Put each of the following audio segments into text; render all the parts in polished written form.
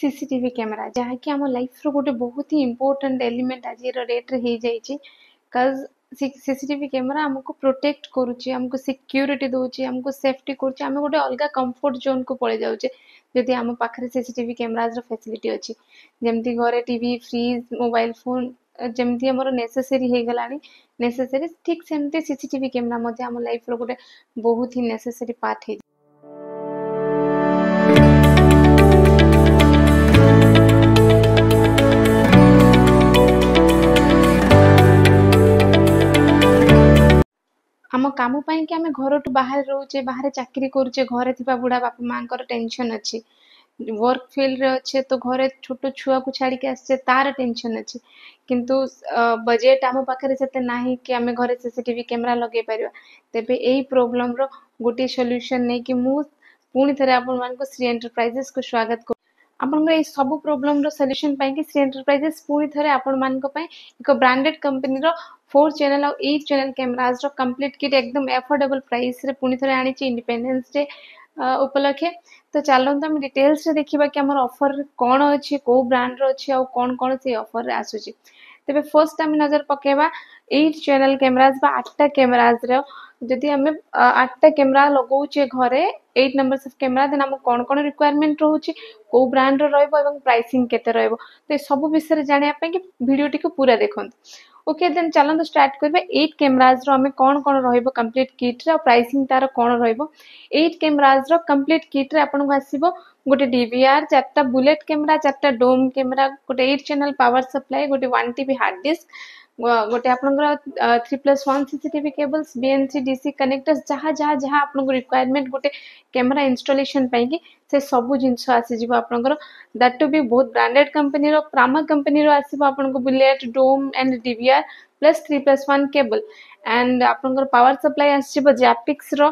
CCTV camera जहाँकि आम life रो गोटे बहुत ही इंपोर्टेंट एलिमेंट आज डेट रे हो जाइए कज सीसीटीवी कैमरा आमको प्रोटेक्ट करुच्चे आमको सिक्यूरिटी दौचे आमको सेफ्टी करुच्चे आम गोटे अलग कंफर्ट जोन को पड़े जाऊे जदि आम पाखे सीसीटीवी कैमराज फैसिलिटी अच्छी जमती घरे टीवी फ्रिज मोबाइल फोन जमती आमर नेसेसरी हो गला नेसेसरी ठीक सेमती सीसीटीवी कैमरा आम लाइफ रो गोटे बहुत ही नेसेसरी पार्ट है। आम काम कि आम घर टू बाहर रोचे बाहर चाकरी करुचे घरे थिबा बुढ़ा बापा माँ टेंशन अच्छी वर्क फील्ड रे अच्छे तो घरे छोट छुआ को छाड़ी के आसे तार टेंशन अच्छी किंतु बजेट आम पाखे से नहीं कि आम घरे सीसीटीवी कैमरा लगे पार तेबे यही प्रोब्लेम रो गोटे सॉल्यूशन नहीं कि मु पुणी थे आपण श्री एंटरप्राइजेस को स्वागत कर आपन सब प्रोब्लेम रो सॉल्यूशन पाई कि श्री एंटरप्राइजेस पुणी थे आपण मान एक ब्रांडेड कंपनी रो 4 चैनल और 8 चैनल कैमराज रो कंप्लीट किट एकदम एफोर्डेबल प्राइस रे पुणी थे आनी इंडिपेंडेंस डे उपलक्षे तो चलते आम डिटेल्स रे देखा कि आम ऑफर कौन अच्छी कौ ब्रांड रो अच्छी और कौन कौन से ऑफर रे आसुची तेबे फर्स्ट आम नजर पकेबा 8 चैनल कैमराज बा 8टा कैमराज रो जदि आम 8टा कैमरा लगौचे घरे 8 नंबर्स ऑफ कैमरा देन आम कौन कौन रिक्वायरमेंट रोचे को ब्रांड रो रहइबो एवं प्राइसिंग केते रहइबो तो सब विषय जानिया पे कि वीडियो टी को पूरा देखंत ओके देन चलते स्टार्ट करबे 8 कैमराज रो हमें कौन कौन रहइबो कंप्लीट किट रे प्राइसिंग तार कौन रहइबो 8 कैमराज रो कंप्लीट किट रे आपन को आसीबो गोटे डीवीआर 4टा बुलेट कैमरा 4टा डोम कैमरा गोटे 8 चैनल पावर सप्लाई गोटे 1 टीबी हार्ड डिस्क गोटे आपनकर 3+1 CCTV cables BNC DC connectors जहाँ जहाँ जहाँ आपन रिक्वायरमेंट गोटे कैमरा इंस्टॉलेशन पाई से सबू जिनस आसीज आपनकर दैट टू बी बहुत ब्रांडेड कंपनी रो प्रामा कंपनी रो आसीबो आपनको bullet dome and DVR plus 3+1 cable and आपनकर पावर सप्लाई आसीबो जैपिक्स रो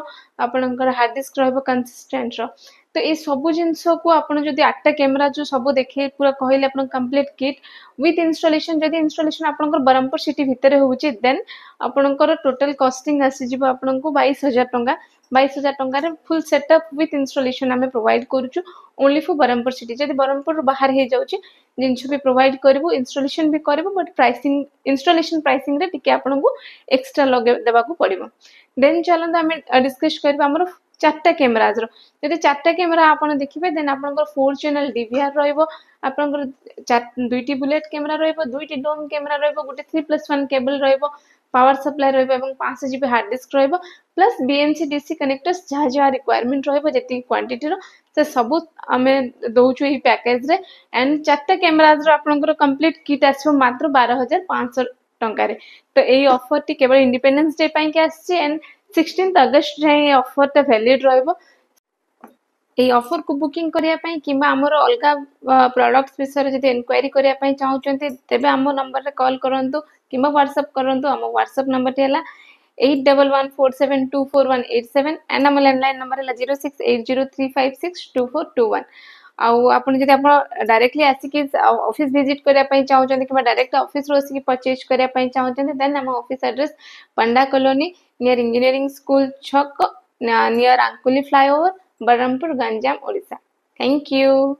आपनकर हार्ड डिस्क रहबो कंसिस्टेंट रो तो ये सब जिनस को आपन जदि 8टा कैमरा जो सब देखे पूरा कहले आपन कंप्लीट किट विथ इंस्टॉलेशन जदि इंस्टॉलेशन आपनकर बरहमपुर सिटी भितर होउची देन आपनकर टोटल कॉस्टिंग आसीजिबो आपनको 22,000 टंका 22,000 टंका रे फुल सेटअप विथ इंस्टॉलेशन आमे प्रोवाइड करूछु ओनली फॉर बरहमपुर सिटी जदि बरहमपुर बाहर हे जाउची जिनस भी प्रोवाइड करबो इंस्टॉलेशन भी करबो बट प्राइसिंग इंस्टॉलेशन प्राइसिंग रे टिके आपनको एक्स्ट्रा लगे देबा को पड़िबो देन चलंत आमे डिस्कस करबा हमर 4टा कैमराज रो जदि 4टा कैमरा आपन देखिबे देन आपनकर 4 चैनल डीवीआर रहइबो आपनकर 2टी बुलेट कैमरा रहइबो 2टी डोम कैमरा रहइबो गोटे 3+1 केबल रहइबो पावर सप्लाई रहइबो एवं 500 जीबी हार्ड डिस्क रहइबो प्लस बीएनसी डीसी कनेक्टर्स जहाँ जहाँ रिक्वायरमेंट रहइबो जति क्वांटिटी रो से सब आमे दउछु ई पैकेज रे एंड 4टा कैमराज रो आपनकर कंप्लीट किट आसबो मात्र 12,500 टंका रे तो एई ऑफर टी केवल इंडिपेंडेंस डे पाई के आसी एंड 16 अगस्त जाए ऑफर टा वैलिड रहइबो ए ऑफर को बुकिंग करिया पई किबा हमर अलगा प्रोडक्ट्स विषय जदि इंक्वायरी करिया पई चाहउचंती तेबे हम नंबर रे कॉल करंतु किबा व्हाट्सएप करंतु हम व्हाट्सएप नंबर टी हला 8114724187 एंड हम लैंडलाइन नंबर हला 0680356242 आउ आपण जदि आपण डायरेक्टली आसी कि ऑफिस विजिट करिया पई चाहउचंती किबा डायरेक्ट ऑफिस रो आसी परचेज करिया पई चाहउचंती देन हम office address Panda colony near engineering school छक near Ankuli flyover Berhampur Ganjam Odisha. Thank you.